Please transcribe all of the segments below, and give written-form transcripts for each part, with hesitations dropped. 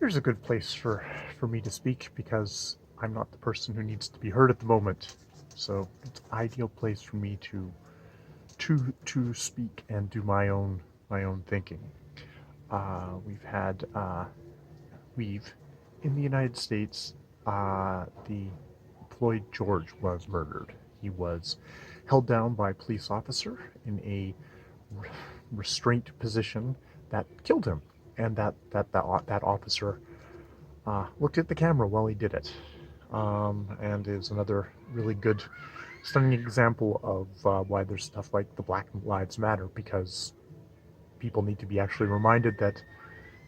Here's a good place for me to speak because I'm not the person who needs to be heard at the moment. So it's an ideal place for me to speak and do my own thinking. We've in the United States, the Floyd George was murdered. He was held down by a police officer in a restraint position that killed him, and that officer looked at the camera while he did it, and is another really good, stunning example of why there's stuff like the Black Lives Matter, because people need to be actually reminded that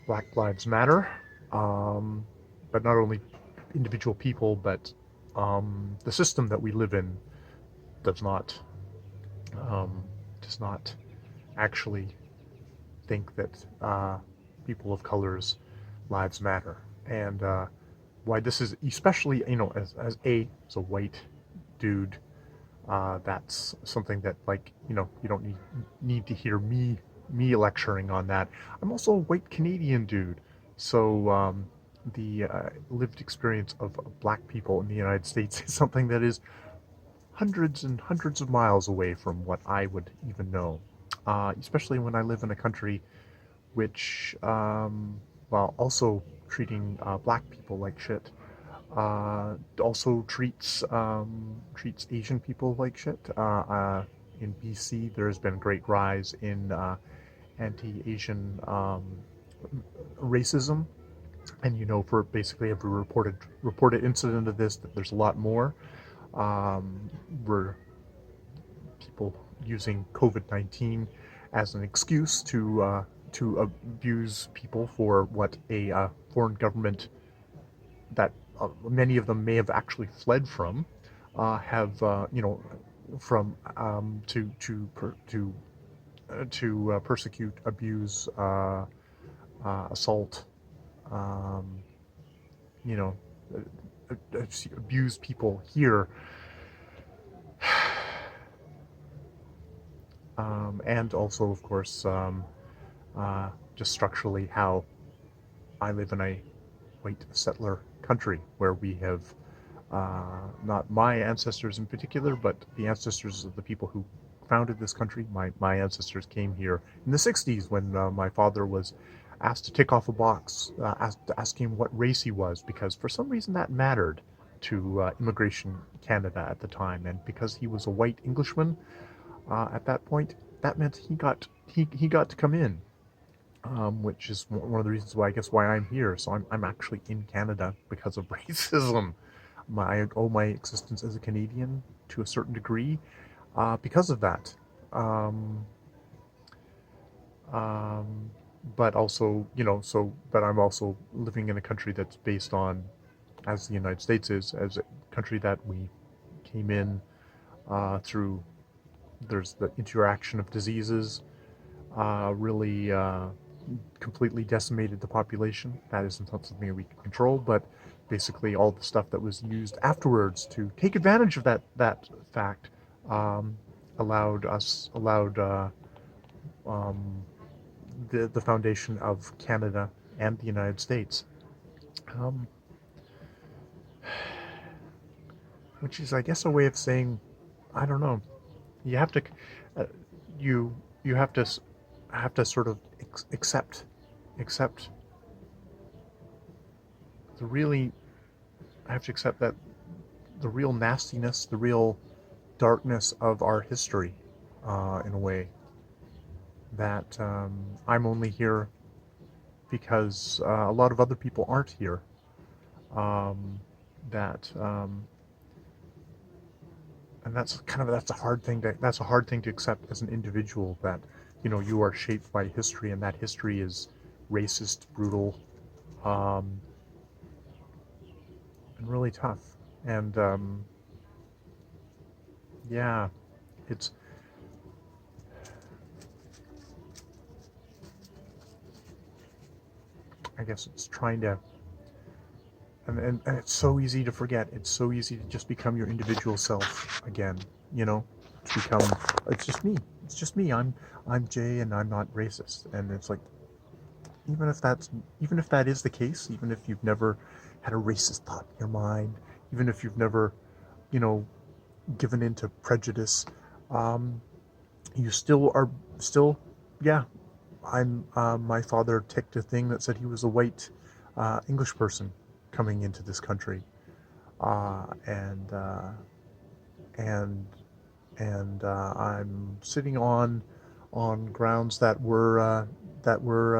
Black Lives Matter, um, but not only individual people, but the system that we live in does not um, does not actually think that people of color's lives matter, and why this is especially, as a white dude, that's something that, like, you don't need to hear me lecturing on that. I'm also a white Canadian dude, so the lived experience of black people in the United States is something that is hundreds and hundreds of miles away from what I would even know. Especially when I live in a country which, while also treating black people like shit, also treats Asian people like shit. In BC, there has been a great rise in anti-Asian racism, and for basically every reported incident of this, that there's a lot more. Were people using COVID-19 as an excuse to abuse people for what a foreign government that many of them may have actually fled from, have from to persecute, abuse, assault, um, you know, abuse people here, and also, of course, just structurally how I live in a white settler country where we have, not my ancestors in particular, but the ancestors of the people who founded this country. My ancestors came here in the 60s when my father was asked to tick off a box, asking what race he was, because for some reason that mattered to immigration Canada at the time, and because he was a white Englishman at that point, that meant he got to come in, which is one of the reasons why, I guess, why I'm here. So I'm actually in Canada because of racism. I owe my existence as a Canadian to a certain degree because of that. Um, um, but also, but I'm also living in a country that's based on, as the United States is, as a country that we came in through. There's the interaction of diseases, really completely decimated the population. That isn't something that we can control, but basically all the stuff that was used afterwards to take advantage of that fact, um, allowed um, the foundation of Canada and the United States, um, which is, I guess, a way of saying, I don't know. You have to, uh, you you have to sort of accept the really. I have to accept that the real nastiness, the real darkness of our history, in a way, that I'm only here because a lot of other people aren't here. Um, that and that's a hard thing to accept as an individual, that you are shaped by history, and that history is racist, brutal, um, and really tough. And yeah, it's I guess it's trying to, and it's so easy to forget. It's so easy to just become your individual self again. To become, it's just me. It's just me. I'm Jay, and I'm not racist. And it's like, even if that's even if that is the case, even if you've never had a racist thought in your mind, even if you've never, you know, given into prejudice, um, you still are still, yeah. My father ticked a thing that said he was a white English person coming into this country, uh, and uh, and I'm sitting on grounds that were that were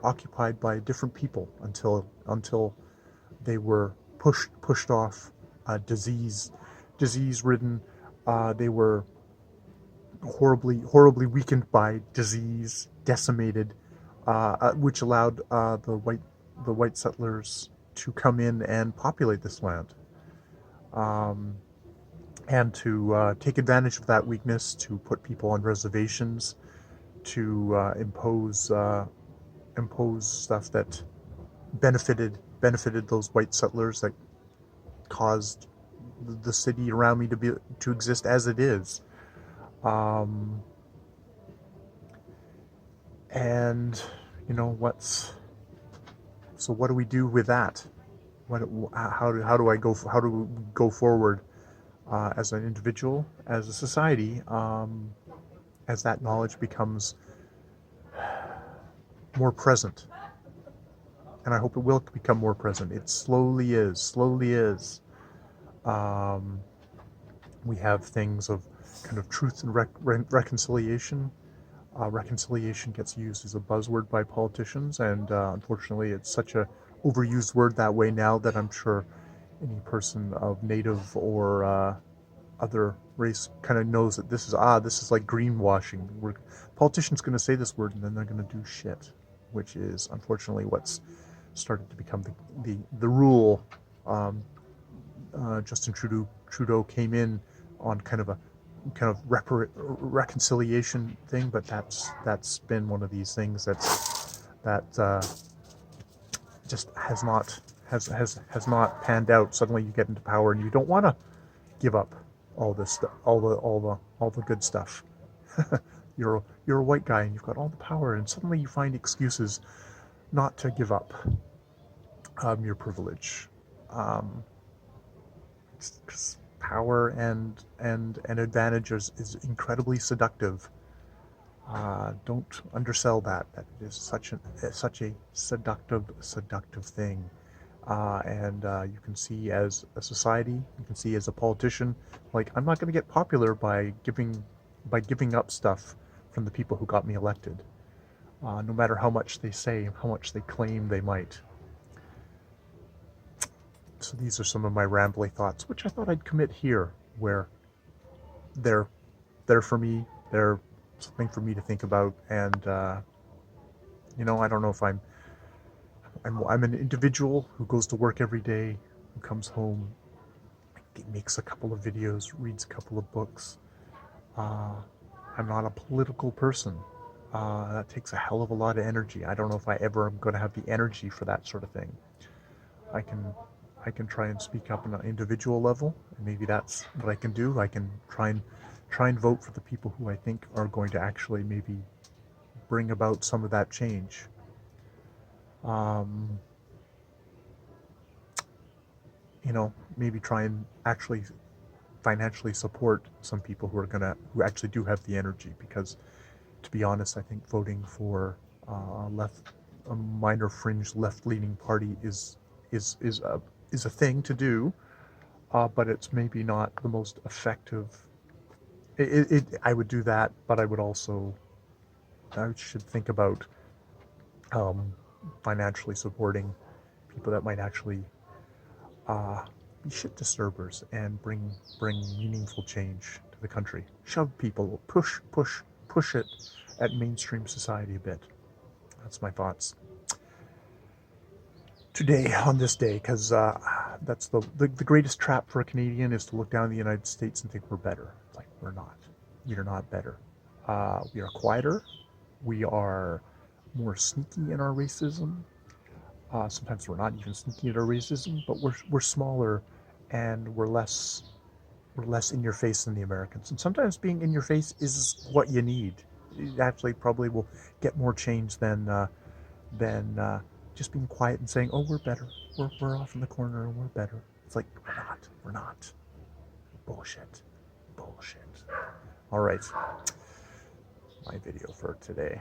occupied by different people until they were pushed off, disease ridden. They were horribly weakened by disease, decimated, which allowed the white settlers to come in and populate this land, um, and to take advantage of that weakness to put people on reservations, to impose stuff that benefited those white settlers, that caused the city around me to exist as it is. Um, and you know what do we do with that? How do we go forward, as an individual, as a society, as that knowledge becomes more present? And I hope it will become more present. It slowly is. Um, we have things of kind of truth and reconciliation. Reconciliation gets used as a buzzword by politicians, and unfortunately, it's such a overused word that way now that I'm sure any person of native or other race kind of knows that this is like greenwashing. Politicians going to say this word and then they're going to do shit, which is unfortunately what's started to become the rule. Um, Justin Trudeau came in on kind of a reconciliation thing, but that's been one of these things that just has not panned out. Suddenly, you get into power and you don't want to give up all this stuff, all the good stuff. You're a white guy and you've got all the power, and suddenly you find excuses not to give up your privilege. Um, Because power and advantage is incredibly seductive. Don't undersell that. That is such a seductive thing. And you can see as a society, you can see as a politician, like, I'm not going to get popular by giving up stuff from the people who got me elected, no matter how much they say, how much they claim they might. So these are some of my rambly thoughts, which I thought I'd commit here, where they're for me. They're something for me to think about, and I don't know if I'm an individual who goes to work every day, who comes home, makes a couple of videos, reads a couple of books. Uh, I'm not a political person. That takes a hell of a lot of energy. I don't know if I ever am going to have the energy for that sort of thing. I can try and speak up on an individual level, and maybe that's what I can do. I can try and vote for the people who I think are going to actually maybe bring about some of that change. Um, Maybe try and actually financially support some people who actually do have the energy. Because, to be honest, I think voting for a minor fringe left-leaning party is a thing to do, but it's maybe not the most effective. I would do that, but I should think about um, financially supporting people that might actually be shit disturbers and bring meaningful change to the country. Shove people, push it at mainstream society a bit. That's my thoughts today, on this day, because that's the greatest trap for a Canadian, is to look down the United States and think we're better. Like, we're not. We are not better. We are quieter. We are more sneaky in our racism. Sometimes we're not even sneaky in our racism, but we're smaller, and we're less in your face than the Americans. And sometimes being in your face is what you need. it actually probably will get more change than just being quiet and saying, "Oh, we're better. We're off in the corner and we're better." It's like we're not. We're not. Bullshit. Bullshit. All right. My video for today.